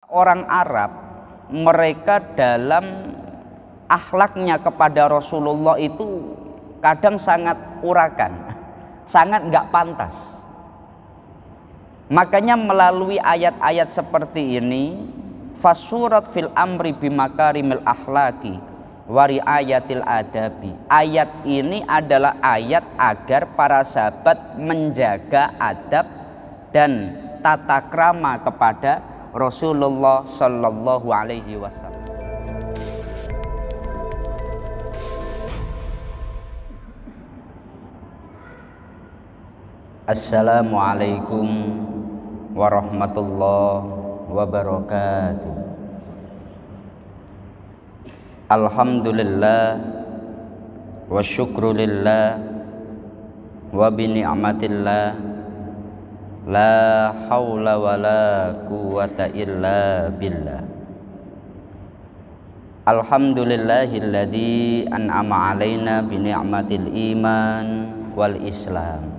Orang Arab, mereka dalam akhlaknya kepada Rasulullah itu kadang sangat urakan, sangat nggak pantas. Makanya melalui ayat-ayat seperti ini, fasurat fil amri bimakarimil akhlaki wari ayatil adabi. Ayat ini adalah ayat agar para sahabat menjaga adab dan tata krama kepada Rasulullah Sallallahu Alaihi Wasallam. Assalamualaikum warahmatullahi wabarakatuh. Alhamdulillah wa syukrulillah wa bini'matillah la hawla wa la quwata illa billah. Alhamdulillahilladzi an'ama alaina bini'matil iman wal islam.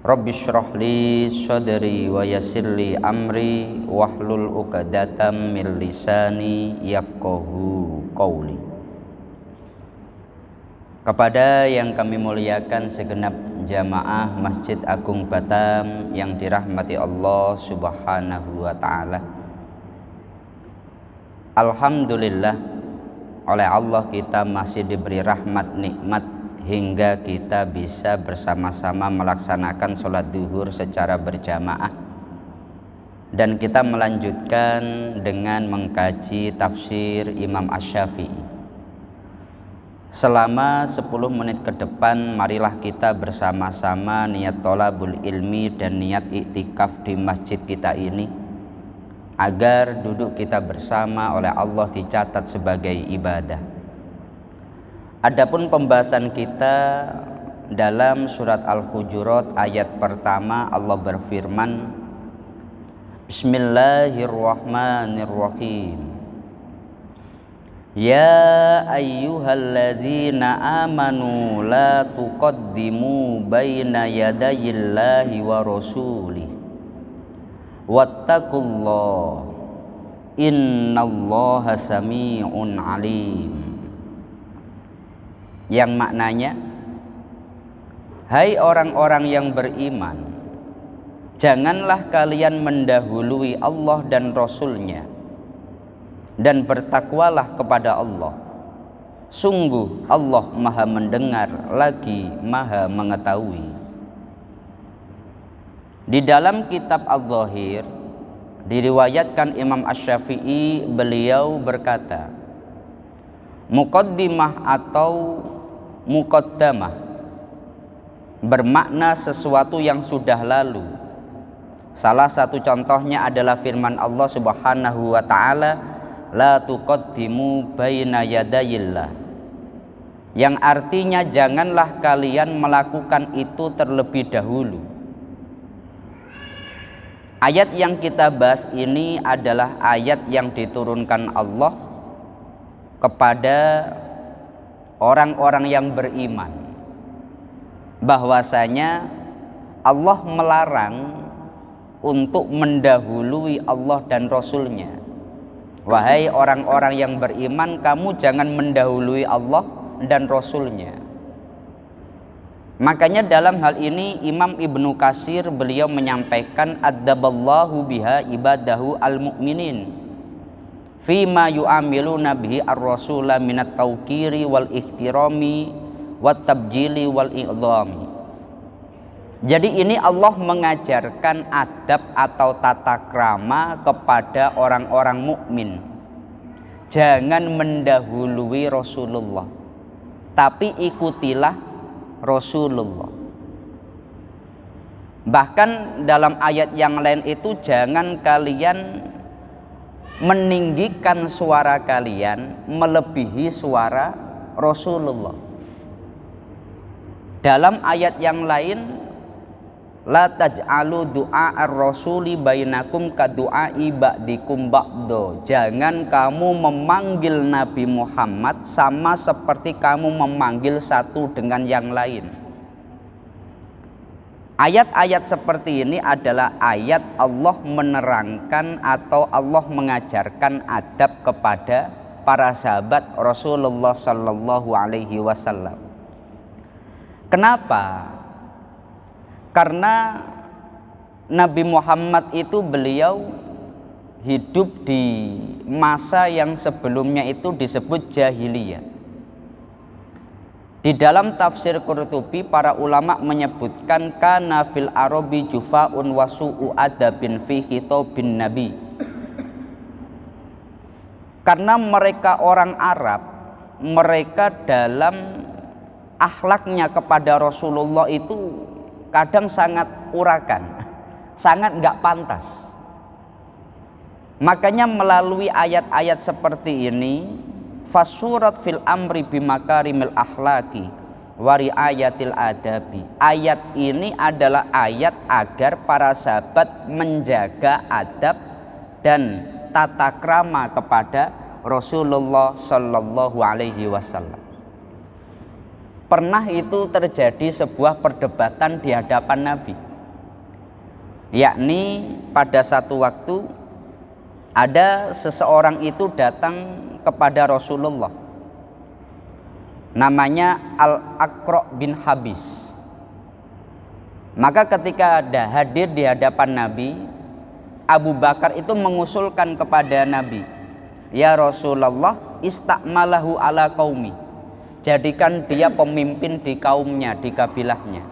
Rabbi shrah li sadri wa yassir li amri wahlul 'uqdatam min lisani yafqahu qawli. Kepada yang kami muliakan segenap jamaah Masjid Agung Batam yang dirahmati Allah Subhanahu wa taala. Alhamdulillah, oleh Allah kita masih diberi rahmat nikmat hingga kita bisa bersama-sama melaksanakan sholat duhur secara berjamaah, dan kita melanjutkan dengan mengkaji tafsir Imam Asy-Syafi'i. Selama 10 menit ke depan, marilah kita bersama-sama niat thalabul ilmi dan niat iktikaf di masjid kita ini, agar duduk kita bersama oleh Allah dicatat sebagai ibadah. Adapun pembahasan kita dalam surat Al-Hujurat ayat pertama, Allah berfirman, Bismillahirrahmanirrahim. Ya ayyuhalladzina amanu la tuqaddimu baina yadayillahi wa rasulih wattaqullaha innallaha sami'un alim. Yang maknanya, hai orang-orang yang beriman, janganlah kalian mendahului Allah dan Rasul-Nya, dan bertakwalah kepada Allah. Sungguh Allah maha mendengar lagi maha mengetahui. Di dalam kitab Al-Zahir diriwayatkan Imam Asy-Syafi'i, beliau berkata, muqaddimah atau muqaddamah bermakna sesuatu yang sudah lalu. Salah satu contohnya adalah firman Allah Subhanahu wa taala, la tuqaddimu baina yadayillah, yang artinya janganlah kalian melakukan itu terlebih dahulu. Ayat yang kita bahas ini adalah ayat yang diturunkan Allah kepada orang-orang yang beriman, bahwasanya Allah melarang untuk mendahului Allah dan Rasul-Nya. Wahai orang-orang yang beriman, kamu jangan mendahului Allah dan Rasul-Nya. Makanya dalam hal ini Imam Ibnu Katsir beliau menyampaikan, addaballahu biha ibadahu al-mu'minin fima yu'amiluna bihi ar-rasula minat tauqiri wal ihtirami wat tabjili wal i'dhami. Jadi ini Allah mengajarkan adab atau tata krama kepada orang-orang mukmin. Jangan mendahului Rasulullah, tapi ikutilah Rasulullah. Bahkan dalam ayat yang lain itu, jangan kalian meninggikan suara kalian melebihi suara Rasulullah. Dalam ayat yang lain, la taj'alu du'a ar-rasuli bainakum ka du'ai ba'dikum ba'do. Jangan kamu memanggil Nabi Muhammad sama seperti kamu memanggil satu dengan yang lain. Ayat-ayat seperti ini adalah ayat Allah menerangkan atau Allah mengajarkan adab kepada para sahabat Rasulullah Sallallahu Alaihi Wasallam. Kenapa? Karena Nabi Muhammad itu beliau hidup di masa yang sebelumnya itu disebut jahiliyah. Di dalam tafsir Qurtubi, para ulama menyebutkan kana fil arabi jufaun wa su'u adabin fi khitabin nabi. Karena mereka orang Arab, mereka dalam akhlaknya kepada Rasulullah itu kadang sangat urakan, sangat nggak pantas. Makanya melalui ayat-ayat seperti ini, fasurat fil amri bimakarimil akhlaki wa riayatil adabi. Ayat ini adalah ayat agar para sahabat menjaga adab dan tata krama kepada Rasulullah Sallallahu Alaihi Wasallam. Pernah itu terjadi sebuah perdebatan di hadapan Nabi, yakni pada satu waktu ada seseorang itu datang kepada Rasulullah, namanya Al-Aqra bin Habis. Maka ketika ada hadir di hadapan Nabi, Abu Bakar itu mengusulkan kepada Nabi, ya Rasulullah, istakmalahu ala qaumi, jadikan dia pemimpin di kaumnya, di kabilahnya.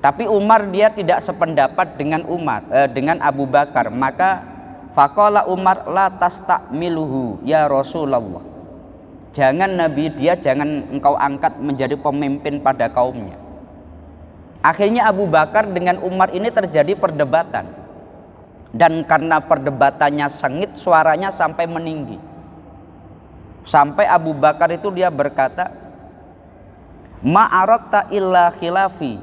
Tapi Umar dia tidak sependapat dengan dengan Abu Bakar. Maka faqala Umar la tastakmiluhu ya Rasulullah, jangan Nabi, dia jangan engkau angkat menjadi pemimpin pada kaumnya. Akhirnya Abu Bakar dengan Umar ini terjadi perdebatan, dan karena perdebatannya sengit, suaranya sampai meninggi, sampai Abu Bakar itu dia berkata, ma'aratta illa khilafi,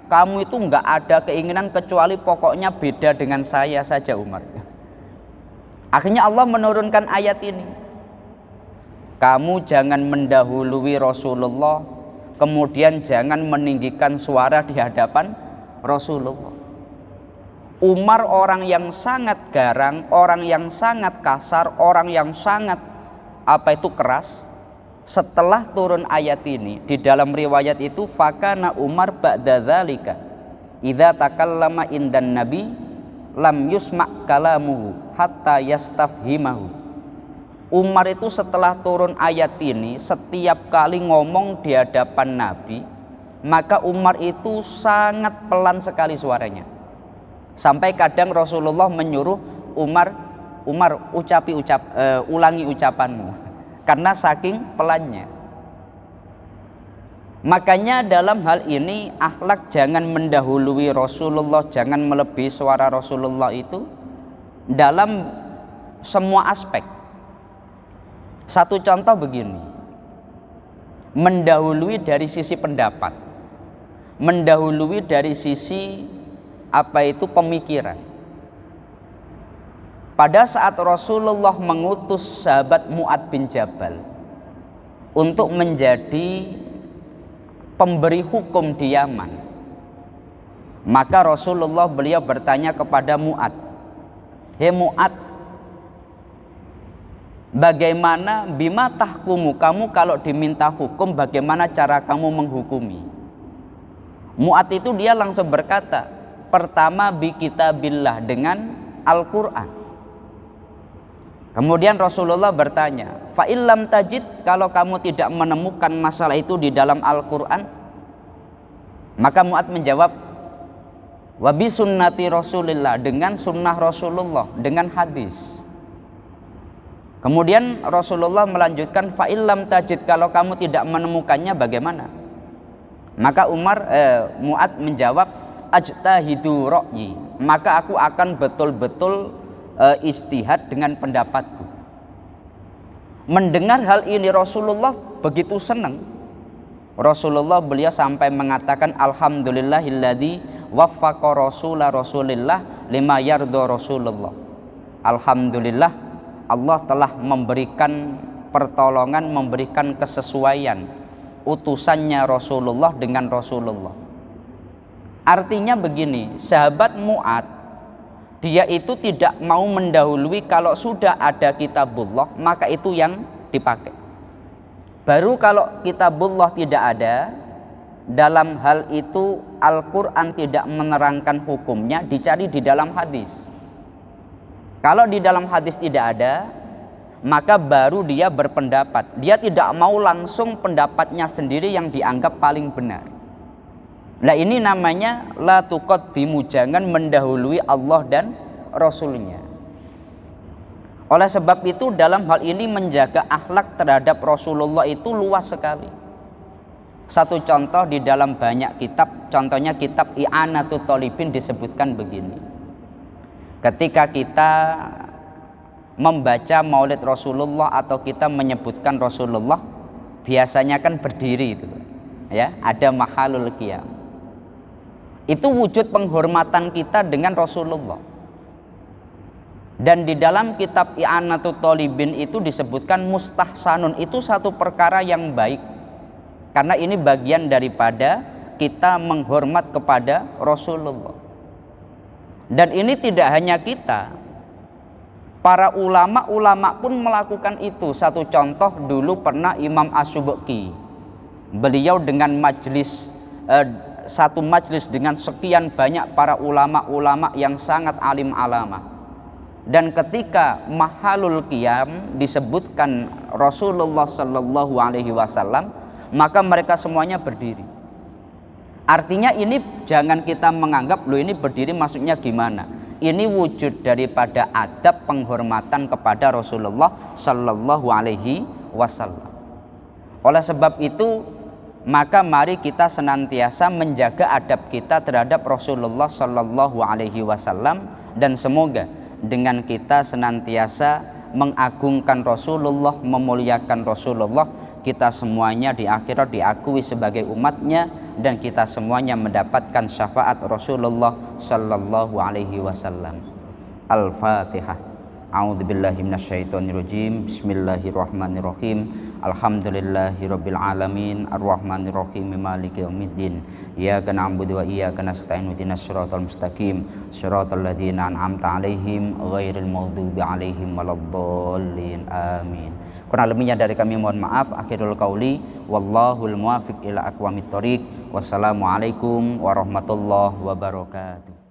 kamu itu enggak ada keinginan kecuali pokoknya beda dengan saya saja Umar. Akhirnya Allah menurunkan ayat ini, kamu jangan mendahului Rasulullah, kemudian jangan meninggikan suara di hadapan Rasulullah. Umar orang yang sangat garang, orang yang sangat kasar, orang yang sangat keras. Setelah turun ayat ini, di dalam riwayat itu, fakana Umar ba'da dzalika idza takallama indan nabi lam yusma' kalamuhu hatta yastafhimahu. Umar itu setelah turun ayat ini, setiap kali ngomong di hadapan Nabi, maka Umar itu sangat pelan sekali suaranya, sampai kadang Rasulullah menyuruh Umar, ulangi ucapanmu, karena saking pelannya. Makanya dalam hal ini akhlak jangan mendahului Rasulullah, jangan melebihi suara Rasulullah itu dalam semua aspek. Satu contoh begini, mendahului dari sisi pendapat, mendahului dari sisi pemikiran. Pada saat Rasulullah mengutus sahabat Mu'ad bin Jabal untuk menjadi pemberi hukum di Yaman, maka Rasulullah beliau bertanya kepada Mu'ad, hei Mu'ad, bagaimana bima tahkumu, kamu kalau diminta hukum bagaimana cara kamu menghukumi? Mu'ad itu dia langsung berkata, pertama bi kitabillah, dengan Al-Quran. Kemudian Rasulullah bertanya, fa illam tajid, kalau kamu tidak menemukan masalah itu di dalam Al-Quran, maka Mu'ad menjawab, wa bi sunnati Rasulillah, dengan sunnah Rasulullah, dengan hadis. Kemudian Rasulullah melanjutkan, fa illam tajid, kalau kamu tidak menemukannya bagaimana? Maka Mu'ad menjawab, ajtahidu ra'yi, maka aku akan betul-betul istihad dengan pendapatku. Mendengar hal ini Rasulullah begitu senang. Rasulullah beliau sampai mengatakan, alhamdulillahilladzi waffaqa rasulillah lima yardo Rasulullah. Alhamdulillah, Allah telah memberikan pertolongan, memberikan kesesuaian utusannya Rasulullah dengan Rasulullah. Artinya begini, sahabat Mu'ad dia itu tidak mau mendahului, kalau sudah ada kitabullah maka itu yang dipakai. Baru kalau kitabullah tidak ada, dalam hal itu Al-Quran tidak menerangkan hukumnya, dicari di dalam hadis. Kalau di dalam hadis tidak ada, maka baru dia berpendapat. Dia tidak mau langsung pendapatnya sendiri yang dianggap paling benar. Nah ini namanya la tuqaddimu, jangan mendahului Allah dan Rasulnya. Oleh sebab itu dalam hal ini menjaga akhlak terhadap Rasulullah itu luas sekali. Satu contoh di dalam banyak kitab, contohnya kitab I'anatul Thalibin disebutkan begini. Ketika kita membaca maulid Rasulullah atau kita menyebutkan Rasulullah, biasanya kan berdiri itu, ya, ada mahalul qiyam. Itu wujud penghormatan kita dengan Rasulullah. Dan di dalam kitab I'anatul Thalibin itu disebutkan mustahsanun, itu satu perkara yang baik. Karena ini bagian daripada kita menghormat kepada Rasulullah. Dan ini tidak hanya kita, para ulama pun melakukan itu. Satu contoh, dulu pernah Imam Asyubki, beliau dengan satu majlis dengan sekian banyak para ulama yang sangat alim alamah. Dan ketika mahalul qiyam disebutkan Rasulullah Sallallahu Alaihi Wasallam, maka mereka semuanya berdiri. Artinya ini jangan kita menganggap loh ini berdiri maksudnya gimana. Ini wujud daripada adab penghormatan kepada Rasulullah Sallallahu Alaihi Wasallam. Oleh sebab itu maka mari kita senantiasa menjaga adab kita terhadap Rasulullah Sallallahu Alaihi Wasallam, dan semoga dengan kita senantiasa mengagungkan Rasulullah, memuliakan Rasulullah, kita semuanya di akhirat diakui sebagai umatnya, dan kita semuanya mendapatkan syafaat Rasulullah Sallallahu Alaihi Wasallam. Al-Fatihah. A'udzubillahi minasyaitonirrajim. Bismillahirrahmanirrahim. Alhamdulillahirabbil alamin, arrahmanirrahim, maliki yaumiddin. Iyyaka na'budu wa iyyaka nasta'in, ihdinas siratal mustaqim, siratal ladzina an'amta 'alaihim ghairil maghdubi 'alaihim waladdallin. Amin. Kurang lebihnya dari kami mohon maaf. Akhirul qauli wallahul muwaffiq ila aqwamit thoriq. Wassalamualaikum warahmatullahi wabarakatuh.